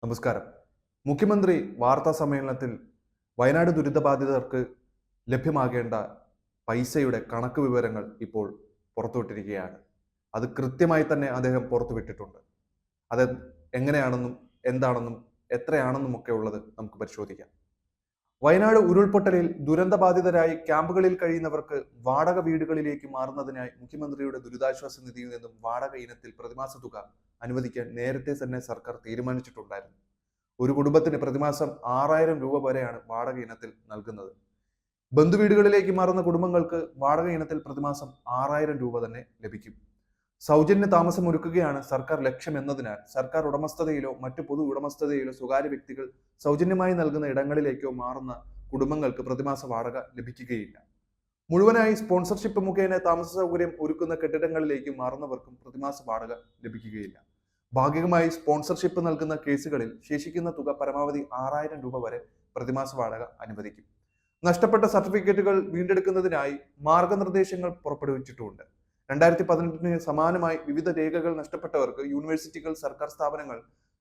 നമസ്കാരം. മുഖ്യമന്ത്രി വാർത്താ സമ്മേളനത്തിൽ വയനാട് ദുരിതബാധിതർക്ക് ലഭ്യമാകേണ്ട പൈസയുടെ കണക്ക് വിവരങ്ങൾ ഇപ്പോൾ പുറത്തുവിട്ടിരിക്കുകയാണ്. അത് കൃത്യമായി തന്നെ അദ്ദേഹം പുറത്തുവിട്ടിട്ടുണ്ട്. അത് എങ്ങനെയാണെന്നും എന്താണെന്നും എത്രയാണെന്നും ഒക്കെ ഉള്ളത് നമുക്ക് പരിശോധിക്കാം. വയനാട് ഉരുൾപൊട്ടലിൽ ദുരന്തബാധിതരായി ക്യാമ്പുകളിൽ കഴിയുന്നവർക്ക് വാടക വീടുകളിലേക്ക് മാറുന്നതിനായി മുഖ്യമന്ത്രിയുടെ ദുരിതാശ്വാസ നിധിയിൽ നിന്നും വാടക ഇനത്തിൽ പ്രതിമാസ തുക അനുവദിക്കാൻ നേരത്തെ തന്നെ സർക്കാർ തീരുമാനിച്ചിട്ടുണ്ടായിരുന്നു. ഒരു കുടുംബത്തിന് പ്രതിമാസം 6,000 രൂപ വരെയാണ് വാടക ഇനത്തിൽ നൽകുന്നത്. ബന്ധുവീടുകളിലേക്ക് മാറുന്ന കുടുംബങ്ങൾക്ക് വാടക ഇനത്തിൽ പ്രതിമാസം 6,000 രൂപ തന്നെ ലഭിക്കും. സൗജന്യ താമസം ഒരുക്കുകയാണ് സർക്കാർ ലക്ഷ്യം എന്നതിനാൽ സർക്കാർ ഉടമസ്ഥതയിലോ മറ്റു പൊതു ഉടമസ്ഥതയിലോ സ്വകാര്യ വ്യക്തികൾ സൗജന്യമായി നൽകുന്ന ഇടങ്ങളിലേക്കോ മാറുന്ന കുടുംബങ്ങൾക്ക് പ്രതിമാസ വാടക ലഭിക്കുകയില്ല. മുഴുവനായി സ്പോൺസർഷിപ്പ് മുഖേന താമസ സൗകര്യം ഒരുക്കുന്ന കെട്ടിടങ്ങളിലേക്ക് മാറുന്നവർക്കും പ്രതിമാസ വാടക ലഭിക്കുകയില്ല. ഭാഗികമായി സ്പോൺസർഷിപ്പ് നൽകുന്ന കേസുകളിൽ ശേഷിക്കുന്ന തുക പരമാവധി 6,000 രൂപ വരെ പ്രതിമാസ വാടക അനുവദിക്കും. നഷ്ടപ്പെട്ട സർട്ടിഫിക്കറ്റുകൾ വീണ്ടെടുക്കുന്നതിനായി മാർഗനിർദ്ദേശങ്ങൾ പുറപ്പെടുവിച്ചിട്ടുമുണ്ട്. 2018 സമാനമായി വിവിധ രേഖകൾ നഷ്ടപ്പെട്ടവർക്ക് യൂണിവേഴ്സിറ്റികൾ, സർക്കാർ സ്ഥാപനങ്ങൾ,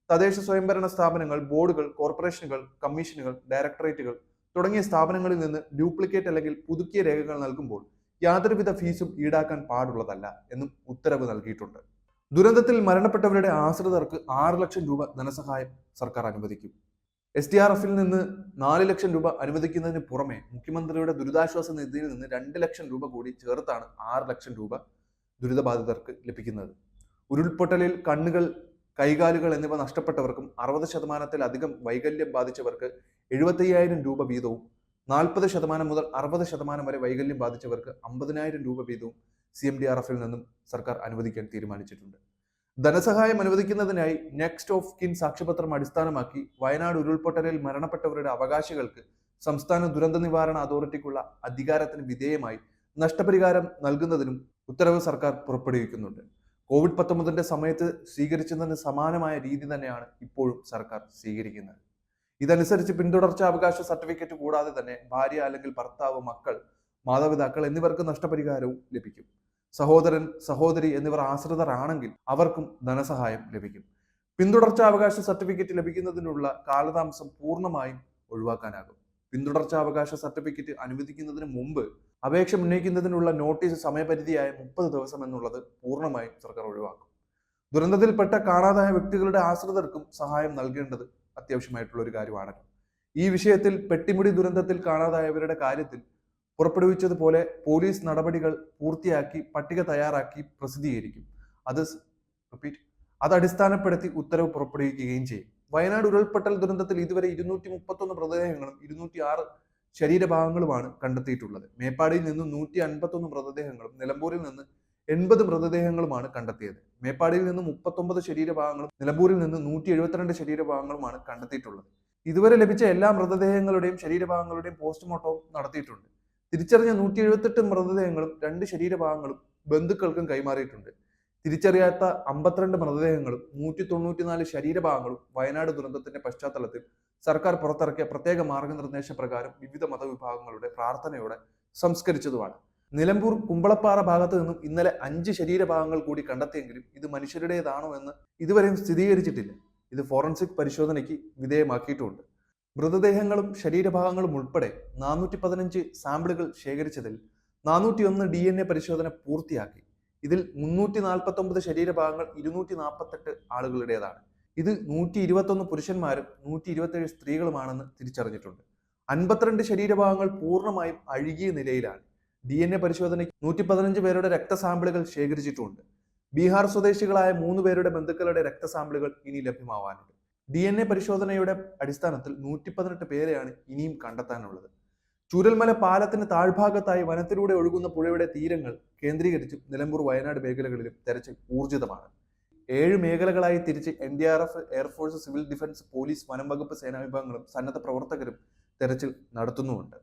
തദ്ദേശ സ്വയംഭരണ സ്ഥാപനങ്ങൾ, ബോർഡുകൾ, കോർപ്പറേഷനുകൾ, കമ്മീഷനുകൾ, ഡയറക്ടറേറ്റുകൾ തുടങ്ങിയ സ്ഥാപനങ്ങളിൽ നിന്ന് ഡ്യൂപ്ലിക്കേറ്റ് അല്ലെങ്കിൽ പുതുക്കിയ രേഖകൾ നൽകുമ്പോൾ യാതൊരുവിധ ഫീസും ഈടാക്കാൻ പാടുള്ളതല്ല എന്നും ഉത്തരവ് നൽകിയിട്ടുണ്ട്. ദുരന്തത്തിൽ മരണപ്പെട്ടവരുടെ ആശ്രിതർക്ക് 6 ലക്ഷം രൂപ ധനസഹായം സർക്കാർ അനുവദിക്കും. SDRF നിന്ന് 4 ലക്ഷം രൂപ അനുവദിക്കുന്നതിന് പുറമെ മുഖ്യമന്ത്രിയുടെ ദുരിതാശ്വാസ നിധിയിൽ നിന്ന് 2 ലക്ഷം രൂപ കൂടി ചേർത്താണ് 6 ലക്ഷം രൂപ ദുരിതബാധിതർക്ക് ലഭിക്കുന്നത്. ഉരുൾപൊട്ടലിൽ കണ്ണുകൾ, കൈകാലുകൾ എന്നിവ നഷ്ടപ്പെട്ടവർക്കും 60% വൈകല്യം ബാധിച്ചവർക്ക് 75,000 രൂപ വീതവും 40% മുതൽ 60% വരെ വൈകല്യം ബാധിച്ചവർക്ക് 50,000 രൂപ വീതവും CMDRF നിന്നും സർക്കാർ അനുവദിക്കാൻ തീരുമാനിച്ചിട്ടുണ്ട്. ധനസഹായം അനുവദിക്കുന്നതിനായി നെക്സ്റ്റ് ഓഫ് കിൻ സാക്ഷ്യപത്രം അടിസ്ഥാനമാക്കി വയനാട് ഉരുൾപൊട്ടലിൽ മരണപ്പെട്ടവരുടെ അവകാശികൾക്ക് സംസ്ഥാന ദുരന്ത നിവാരണ അതോറിറ്റിക്കുള്ള അധികാരത്തിന് വിധേയമായി നഷ്ടപരിഹാരം നൽകുന്നതിനും ഉത്തരവ് സർക്കാർ പുറപ്പെടുവിക്കുന്നുണ്ട്. COVID-19 സമയത്ത് സ്വീകരിച്ചതിന് സമാനമായ രീതി തന്നെയാണ് ഇപ്പോഴും സർക്കാർ സ്വീകരിക്കുന്നത്. ഇതനുസരിച്ച് പിന്തുടർച്ചാവകാശ സർട്ടിഫിക്കറ്റ് കൂടാതെ തന്നെ ഭാര്യ അല്ലെങ്കിൽ ഭർത്താവ്, മക്കൾ, മാതാപിതാക്കൾ എന്നിവർക്ക് നഷ്ടപരിഹാരവും ലഭിക്കും. സഹോദരൻ, സഹോദരി എന്നിവർ ആശ്രിതരാണെങ്കിൽ അവർക്കും ധനസഹായം ലഭിക്കും. പിന്തുടർച്ചാവകാശ സർട്ടിഫിക്കറ്റ് ലഭിക്കുന്നതിനുള്ള കാലതാമസം പൂർണ്ണമായും ഒഴിവാക്കാനാകും. പിന്തുടർച്ചാവകാശ സർട്ടിഫിക്കറ്റ് അനുവദിക്കുന്നതിന് മുമ്പ് അപേക്ഷ ഉന്നയിക്കുന്നതിനുള്ള നോട്ടീസ് സമയപരിധിയായ 30 ദിവസം എന്നുള്ളത് പൂർണ്ണമായും സർക്കാർ ഒഴിവാക്കും. ദുരന്തത്തിൽപ്പെട്ട കാണാതായ വ്യക്തികളുടെ ആശ്രിതർക്കും സഹായം നൽകേണ്ടത് അത്യാവശ്യമായിട്ടുള്ള ഒരു കാര്യമാണല്ലോ. ഈ വിഷയത്തിൽ പെട്ടിമുടി ദുരന്തത്തിൽ കാണാതായവരുടെ കാര്യത്തിൽ പുറപ്പെടുവിച്ചതുപോലെ പോലീസ് നടപടികൾ പൂർത്തിയാക്കി പട്ടിക തയ്യാറാക്കി പ്രസിദ്ധീകരിക്കും. അത് അടിസ്ഥാനപ്പെടുത്തി ഉത്തരവ് പുറപ്പെടുവിക്കുകയും ചെയ്യും. വയനാട് ഉരുൾപൊട്ടൽ ദുരന്തത്തിൽ ഇതുവരെ 231 മൃതദേഹങ്ങളും 206 ശരീരഭാഗങ്ങളുമാണ് കണ്ടെത്തിയിട്ടുള്ളത്. മേപ്പാടിയിൽ നിന്ന് 151 മൃതദേഹങ്ങളും നിലമ്പൂരിൽ നിന്ന് 80 മൃതദേഹങ്ങളുമാണ് കണ്ടെത്തിയത്. മേപ്പാടിയിൽ നിന്ന് 39 ശരീരഭാഗങ്ങളും നിലമ്പൂരിൽ നിന്ന് 172 ശരീരഭാഗങ്ങളുമാണ് കണ്ടെത്തിയിട്ടുള്ളത്. ഇതുവരെ ലഭിച്ച എല്ലാ മൃതദേഹങ്ങളുടെയും ശരീരഭാഗങ്ങളുടെയും പോസ്റ്റ്മോർട്ടവും നടത്തിയിട്ടുണ്ട്. തിരിച്ചറിഞ്ഞ 178 മൃതദേഹങ്ങളും 2 ശരീരഭാഗങ്ങളും ബന്ധുക്കൾക്കും കൈമാറിയിട്ടുണ്ട്. തിരിച്ചറിയാത്ത 52 മൃതദേഹങ്ങളും 194 ശരീരഭാഗങ്ങളും വയനാട് ദുരന്തത്തിന്റെ പശ്ചാത്തലത്തിൽ സർക്കാർ പുറത്തിറക്കിയ പ്രത്യേക മാർഗനിർദ്ദേശ പ്രകാരം വിവിധ മതവിഭാഗങ്ങളുടെ പ്രാർത്ഥനയോടെ സംസ്കരിച്ചതുമാണ്. നിലമ്പൂർ കുമ്പളപ്പാറ ഭാഗത്ത് നിന്നും ഇന്നലെ 5 ശരീരഭാഗങ്ങൾ കൂടി കണ്ടെത്തിയെങ്കിലും ഇത് മനുഷ്യരുടേതാണോ എന്ന് ഇതുവരെയും സ്ഥിരീകരിച്ചിട്ടില്ല. ഇത് ഫോറൻസിക് പരിശോധനയ്ക്ക് വിധേയമാക്കിയിട്ടുമുണ്ട്. മൃതദേഹങ്ങളും ശരീരഭാഗങ്ങളും ഉൾപ്പെടെ 415 സാമ്പിളുകൾ ശേഖരിച്ചതിൽ 401 DNA പരിശോധന പൂർത്തിയാക്കി. ഇതിൽ 349 ശരീരഭാഗങ്ങൾ 248 ആളുകളുടേതാണ്. ഇത് 121 പുരുഷന്മാരും 127 സ്ത്രീകളുമാണെന്ന് തിരിച്ചറിഞ്ഞിട്ടുണ്ട്. 52 ശരീരഭാഗങ്ങൾ പൂർണ്ണമായും അഴുകിയ നിലയിലാണ്. DNA പരിശോധനയ്ക്ക് 115 പേരുടെ രക്തസാമ്പിളുകൾ ശേഖരിച്ചിട്ടുണ്ട്. ബീഹാർ സ്വദേശികളായ 3 പേരുടെ ബന്ധുക്കളുടെ രക്തസാമ്പിളുകൾ ഇനി ലഭ്യമാവാനുണ്ട്. DNA പരിശോധനയുടെ അടിസ്ഥാനത്തിൽ 118 പേരെയാണ് ഇനിയും കണ്ടെത്താനുള്ളത്. ചൂരൽമല പാലത്തിന് താഴ്ഭാഗത്തായി വനത്തിലൂടെ ഒഴുകുന്ന പുഴയുടെ തീരങ്ങൾ കേന്ദ്രീകരിച്ചും നിലമ്പൂർ, വയനാട് മേഖലകളിലും തെരച്ചിൽ ഊർജിതമാണ്. 7 മേഖലകളായി തിരിച്ച് NDRF, air force, civil defence, police, വനം വകുപ്പ്, സേനാ വിഭാഗങ്ങളും സന്നദ്ധ പ്രവർത്തകരും തെരച്ചിൽ നടത്തുന്നുമുണ്ട്.